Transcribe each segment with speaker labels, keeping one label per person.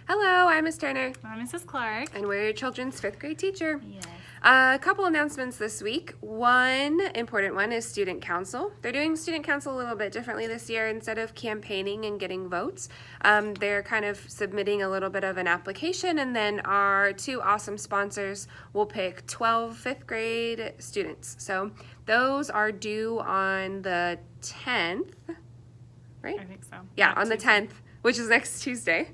Speaker 1: Hello, I'm Miss Turner.
Speaker 2: I'm Mrs. Clark.
Speaker 1: And we're your children's 5th grade teacher.
Speaker 2: Yes.
Speaker 1: A couple announcements this week. One important one is Student Council. They're doing Student Council a little bit differently this year. Instead of campaigning and getting votes, they're kind of submitting a little bit of an application, and then our two awesome sponsors will pick 12 5th grade students. So those are due on the 10th, right?
Speaker 2: I think so.
Speaker 1: Yeah, on the
Speaker 2: Tuesday.
Speaker 1: 10th. Which is next Tuesday.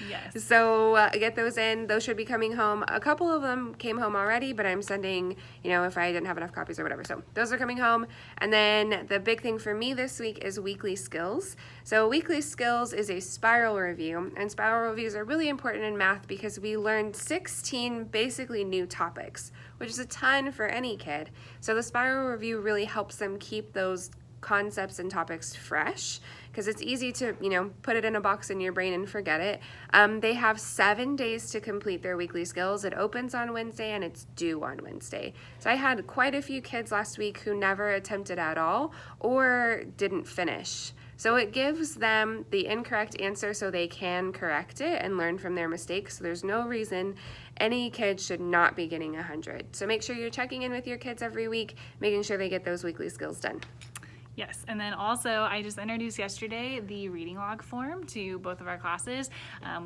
Speaker 2: Yes.
Speaker 1: So get those in. Those should be coming home. A couple of them came home already, but I'm sending, if I didn't have enough copies or whatever. So those are coming home. And then the big thing for me this week is weekly skills. So weekly skills is a spiral review. And spiral reviews are really important in math because we learned 16 basically new topics, which is a ton for any kid. So the spiral review really helps them keep those concepts and topics fresh, because it's easy to put it in a box in your brain and forget it. They have 7 days to complete their weekly skills. It opens on Wednesday and it's due on Wednesday. So I had quite a few kids last week who never attempted at all or didn't finish. So it gives them the incorrect answer so they can correct it and learn from their mistakes. So there's no reason any kid should not be getting 100. So make sure you're checking in with your kids every week, making sure they get those weekly skills done.
Speaker 2: Yes, and then also I just introduced yesterday the reading log form to both of our classes.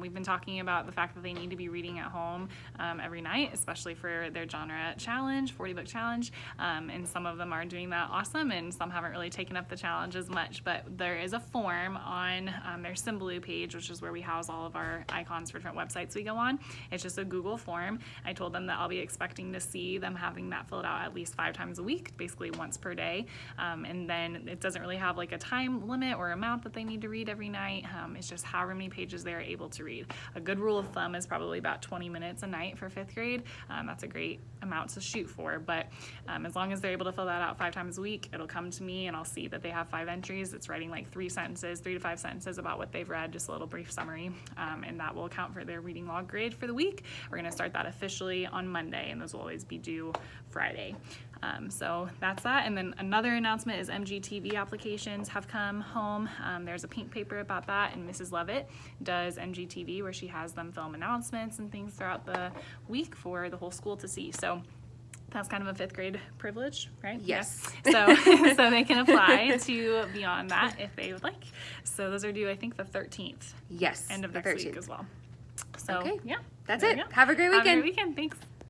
Speaker 2: We've been talking about the fact that they need to be reading at home every night, especially for their genre challenge, 40-book challenge, and some of them are doing that awesome, and some haven't really taken up the challenge as much, but there is a form on their Symbaloo page, which is where we house all of our icons for different websites we go on. It's just a Google form. I told them that I'll be expecting to see them having that filled out at least 5 times a week, basically once per day, and then it doesn't really have like a time limit or amount that they need to read every night. It's just however many pages they're able to read. A good rule of thumb is probably about 20 minutes a night for 5th grade. That's a great amount to shoot for, but as long as they're able to fill that out 5 times a week, it'll come to me and I'll see that they have 5 entries. It's writing like 3 to 5 sentences about what they've read, just a little brief summary, and that will count for their reading log grade for the week. We're going to start that officially on Monday, and those will always be due Friday. So that's that. And then another announcement is MGTV applications have come home. There's a pink paper about that, and Mrs. Levitt does MGTV, where she has them film announcements and things throughout the week for the whole school to see. So that's kind of a 5th grade privilege, right?
Speaker 1: Yes.
Speaker 2: Yeah. So they can apply to be on that if they would like. So those are due, I think, the 13th.
Speaker 1: Yes.
Speaker 2: End of
Speaker 1: the
Speaker 2: next
Speaker 1: 13th.
Speaker 2: week as well. So
Speaker 1: Okay.
Speaker 2: yeah.
Speaker 1: That's
Speaker 2: There
Speaker 1: it.
Speaker 2: we go.
Speaker 1: Have a great
Speaker 2: Have a
Speaker 1: weekend.
Speaker 2: great weekend. Thanks.